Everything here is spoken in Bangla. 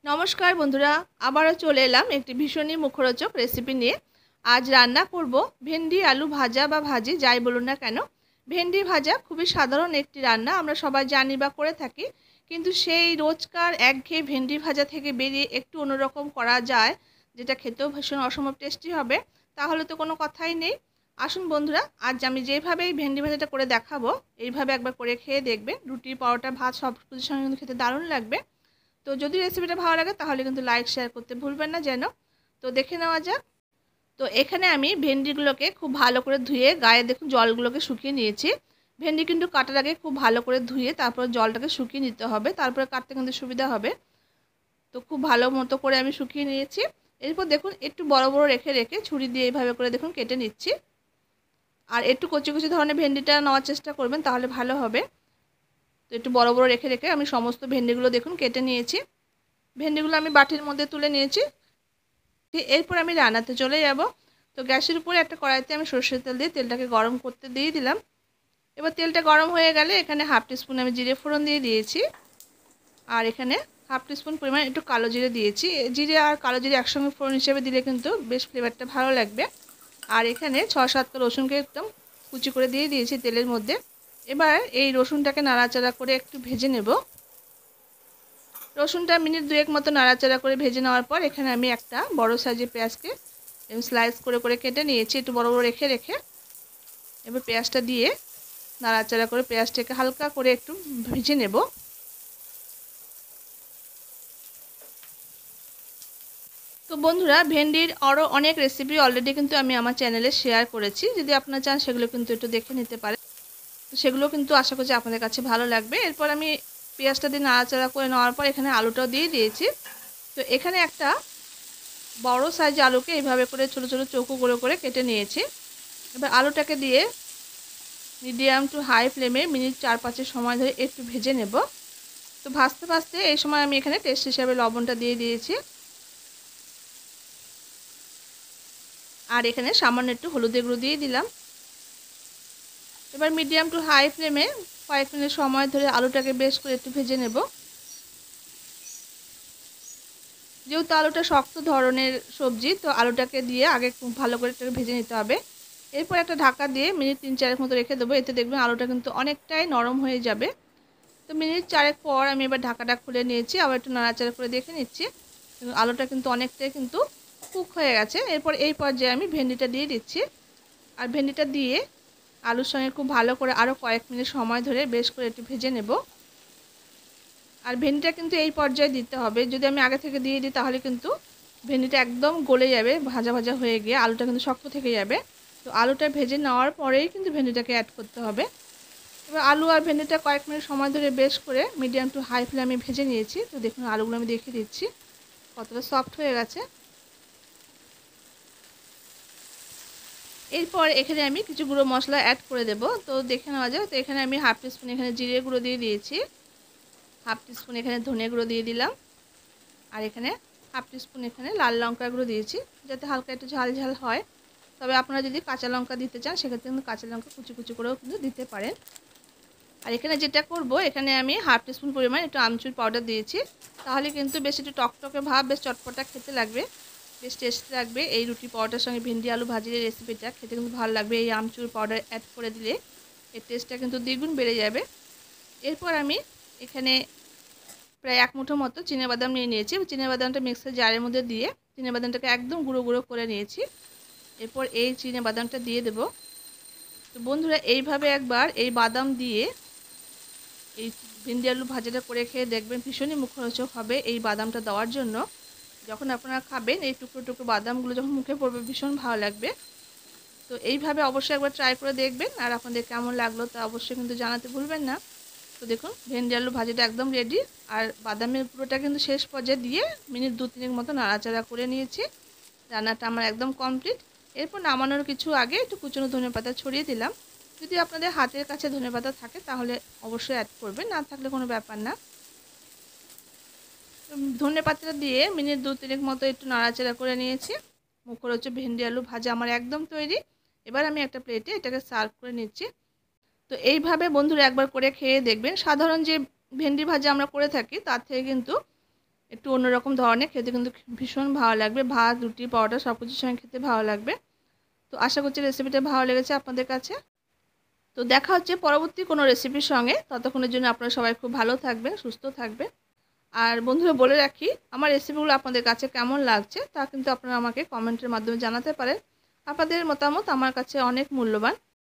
নমস্কার বন্ধুরা, আবারও চলে এলাম একটি ভীষণই মুখরোচক রেসিপি নিয়ে। আজ রান্না করব ভেন্ডি আলু ভাজা বা ভাজি যাই বলুন না কেন। ভেন্ডি ভাজা খুবই সাধারণ একটি রান্না, আমরা সবাই জানি বা করে থাকি। কিন্তু সেই রোজকার একঘেয়ে ভেন্ডি ভাজা থেকে বেরিয়ে একটু অন্যরকম করা যায়, যেটা খেতেও ভীষণ অসম্ভব টেস্টি হবে, তাহলে তো কোনো কথাই নেই। আসুন বন্ধুরা, আজ আমি যেভাবে এই ভেন্ডি ভাজাটা করে দেখাবো, এইভাবে একবার করে খেয়ে দেখবেন। রুটি, পরোটা, ভাত সব কিছুর সঙ্গে কিন্তু খেতে দারুণ লাগবে। তো যদি রেসিপিটা ভালো লাগে তাহলে কিন্তু লাইক শেয়ার করতে ভুলবেন না যেন। তো দেখে নেওয়া যাক। তো এখানে আমি ভেন্ডিগুলোকে খুব ভালো করে ধুয়ে গায়ে দেখুন জলগুলোকে শুকিয়ে নিয়েছি। ভেন্ডি কিন্তু কাটার আগে খুব ভালো করে ধুয়ে তারপর জলটাকে শুকিয়ে নিতে হবে, তারপরে কাটতে কিন্তু সুবিধা হবে। তো খুব ভালো মতো করে আমি শুকিয়ে নিয়েছি। এরপর দেখুন একটু বড় বড় রেখে রেখে ছুরি দিয়ে এইভাবে করে দেখুন কেটে নিচ্ছি। আর একটু কচি কচি ধরনের ভেন্ডিটা নেওয়ার চেষ্টা করবেন, তাহলে ভালো হবে। তো একটু বড় বড় রেখে রেখে আমি সমস্ত ভেন্ডিগুলো দেখুন কেটে নিয়েছি। ভেন্ডিগুলো আমি বাটির মধ্যে তুলে নিয়েছি। এরপর আমি রান্নাতে চলে যাব। তো গ্যাসের উপরে একটা কড়াইতে আমি সরষের তেল দিয়ে তেলটাকে গরম করতে দিয়ে দিলাম। এবার তেলটা গরম হয়ে গেলে এখানে হাফ টিস্পুন আমি জিরে ফোড়ন দিয়ে দিয়েছি। আর এখানে হাফ টিস্পুন পরিমাণ একটু কালো জিরে দিয়েছি। জিরে আর কালো জিরে একসঙ্গে ফোড়ন হিসেবে দিলে কিন্তু বেশ ফ্লেভারটা ভালো লাগবে। আর এখানে 6-7টা রসুনকে একদম কুচি করে দিয়ে দিয়েছি তেলের মধ্যে। এবার এই রসুনটাকে নাড়াচাড়া করে একটু ভেজে নেব। রসুনটা মিনিট 2 মতো নাড়াচাড়া করে ভেজে নেওয়ার পর এখানে আমি একটা বড় সাইজের পেঁয়াজকে স্লাইস করে করে কেটে নিয়েছি, একটু বড় বড় রেখে রেখে। এবার পেঁয়াজটা দিয়ে নাড়াচাড়া করে পেঁয়াজটাকে হালকা করে একটু ভেজে নেব। তো বন্ধুরা, ভেন্ডির আরও অনেক রেসিপি অলরেডি কিন্তু আমি আমার চ্যানেলে শেয়ার করেছি, যদি আপনারা চান সেগুলো কিন্তু একটু দেখে নিতে পারেন। তো সেগুলো কিন্তু আশা করছি আপনাদের কাছে ভালো লাগবে। এরপর আমি পেঁয়াজটা দিয়ে নাড়াচাড়া করে নেওয়ার পর এখানে আলুটাও দিয়ে দিয়েছি। তো এখানে একটা বড় সাইজ আলুকে এইভাবে করে ছোট ছোট চৌকো করে কেটে নিয়েছি। এবার আলুটাকে দিয়ে মিডিয়াম টু হাই ফ্লেমে মিনিট 4-5 সময় ধরে একটু ভেজে নেব। তো ভাজতে ভাজতে এই সময় আমি এখানে টেস্ট হিসাবে লবণটা দিয়ে দিয়েছি। আর এখানে সামান্য একটু হলুদের গুঁড়ো দিয়ে দিলাম। এবার মিডিয়াম টু হাই ফ্লেমে কয়েক মিনিট সময় ধরে আলুটাকে বেশ করে একটু ভেজে নেব। যেহেতু আলুটা শক্ত ধরনের সবজি, তো আলুটাকে দিয়ে আগে খুব ভালো করে একটু ভেজে নিতে হবে। এরপর একটা ঢাকা দিয়ে মিনিট 3-4 মতো রেখে দেবো। এতে দেখবেন আলুটা কিন্তু অনেকটাই নরম হয়ে যাবে। তো মিনিট 4 পর আমি এবার ঢাকাটা খুলে নিয়েছি, আবার একটু নাড়াচাড়া করে দেখে নিচ্ছি। আলুটা কিন্তু অনেকটাই কিন্তু কুক হয়ে গেছে। এরপর এই পর্যায়ে আমি ভেন্ডিটা দিয়ে দিচ্ছি। আর ভেন্ডিটা দিয়ে আলুর সঙ্গে খুব ভালো করে আরও কয়েক মিনিট সময় ধরে বেশ করে একটু ভেজে নেব। আর ভেন্ডিটা কিন্তু এই পর্যায়ে দিতে হবে, যদি আমি আগে থেকে দিয়ে দিই তাহলে কিন্তু ভেন্ডিটা একদম গলে যাবে, ভাজা ভাজা হয়ে গিয়ে আলুটা কিন্তু শক্ত থেকে যাবে। তো আলুটা ভেজে নেওয়ার পরেই কিন্তু ভেন্ডিটাকে অ্যাড করতে হবে। এবার আলু আর ভেন্ডিটা কয়েক মিনিট সময় ধরে বেশ করে মিডিয়াম টু হাই ফ্লেমে ভেজে নিয়েছি। তো দেখুন আলুগুলো আমি দেখিয়ে দিচ্ছি কতটা সফট হয়ে গেছে। এরপর এখানে আমি কিছু গুঁড়ো মশলা অ্যাড করে দেব। তো দেখে নেওয়া যায়। তো এখানে আমি হাফ টিস্পুন এখানে জিরে গুঁড়ো দিয়ে দিয়েছি, হাফ টিস্পুন এখানে ধনে গুঁড়ো দিয়ে দিলাম। আর এখানে হাফ টিস্পুন এখানে লাল লঙ্কা গুঁড়ো দিয়েছি, যাতে হালকা একটু ঝাল ঝাল হয়। তবে আপনারা যদি কাঁচা লঙ্কা দিতে চান সেক্ষেত্রে কিন্তু কাঁচা লঙ্কা কুচি কুচি করেও কিন্তু দিতে পারেন। আর এখানে যেটা করব, এখানে আমি হাফ টিস্পুন পরিমাণ একটু আমচুর পাউডার দিয়েছি। তাহলে কিন্তু বেশ একটু টকটকে ভাব, বেশ চটপটা খেতে লাগবে, বেশ টেস্টি লাগবে। এই রুটি পরোটার সঙ্গে ভেন্ডি আলু ভাজির রেসিপিটা খেতে কিন্তু ভালো লাগবে। এই আমচুর পাউডার অ্যাড করে দিলে এর টেস্টটা কিন্তু দ্বিগুণ বেড়ে যাবে। এরপর আমি এখানে প্রায় 1 মুঠো মতো চিনেবাদাম নিয়ে নিয়েছি। চিনেবাদামটা মিক্সার জারের মধ্যে দিয়ে চিনেবাদামটাকে একদম গুঁড়ো গুঁড়ো করে নিয়েছি। এরপর এই চিনেবাদামটা দিয়ে দেব। তো বন্ধুরা, এইভাবে একবার এই বাদাম দিয়ে এই ভেন্ডি আলু ভাজাটা করে খেয়ে দেখবেন, ভীষণই মুখরোচক হবে এই বাদামটা দেওয়ার জন্য। যখন আপনারা খাবেন এই টুকরো টুকরো বাদামগুলো যখন মুখে পড়বে ভীষণ ভালো লাগবে। তো এইভাবে অবশ্যই একবার ট্রাই করে দেখবেন, আর আপনাদের কেমন লাগলো তা অবশ্যই কিন্তু জানাতে ভুলবেন না। তো দেখুন ভেন্ডি আলু ভাজিটা একদম রেডি। আর বাদামের পুরোটা কিন্তু শেষ পর্যায়ে দিয়ে মিনিট 2-3 মতো নাড়াচাড়া করে নিয়েছি। রান্নাটা আমার একদম কমপ্লিট। এরপর নামানোর কিছু আগে একটু কুচনো ধনেপাতা ছড়িয়ে দিলাম। যদি আপনাদের হাতের কাছে ধনেপাতা থাকে তাহলে অবশ্যই অ্যাড করবেন, না থাকলে কোনো ব্যাপার না। ধনেপাতাটা দিয়ে মিনিট 2-3 মতো একটু নাড়াচাড়া করে নিয়েছি। মুখরোচক ভেন্ডি আলু ভাজা আমার একদম তৈরি। এবার আমি একটা প্লেটে এটাকে সার্ভ করে নিচ্ছি। তো এইভাবে বন্ধুরা একবার করে খেয়ে দেখবেন। সাধারণ যে ভেন্ডি ভাজা আমরা করে থাকি তার থেকে কিন্তু একটু অন্যরকম ধরনের, খেতে কিন্তু ভীষণ ভালো লাগবে। ভাত, রুটি, পরোটা সব কিছুর সঙ্গে খেতে ভালো লাগবে। তো আশা করছি রেসিপিটা ভালো লেগেছে আপনাদের কাছে। তো দেখা হচ্ছে পরবর্তী কোনো রেসিপির সঙ্গে। ততক্ষণের জন্য আপনারা সবাই খুব ভালো থাকবেন, সুস্থ থাকবেন। আর বন্ধুরা বলে রাখি, আমার রেসিপিগুলো আপনাদের কাছে কেমন লাগছে তা কিন্তু আপনারা আমাকে কমেন্টের মাধ্যমে জানাতে পারেন। আপনাদের মতামত আমার কাছে অনেক মূল্যবান।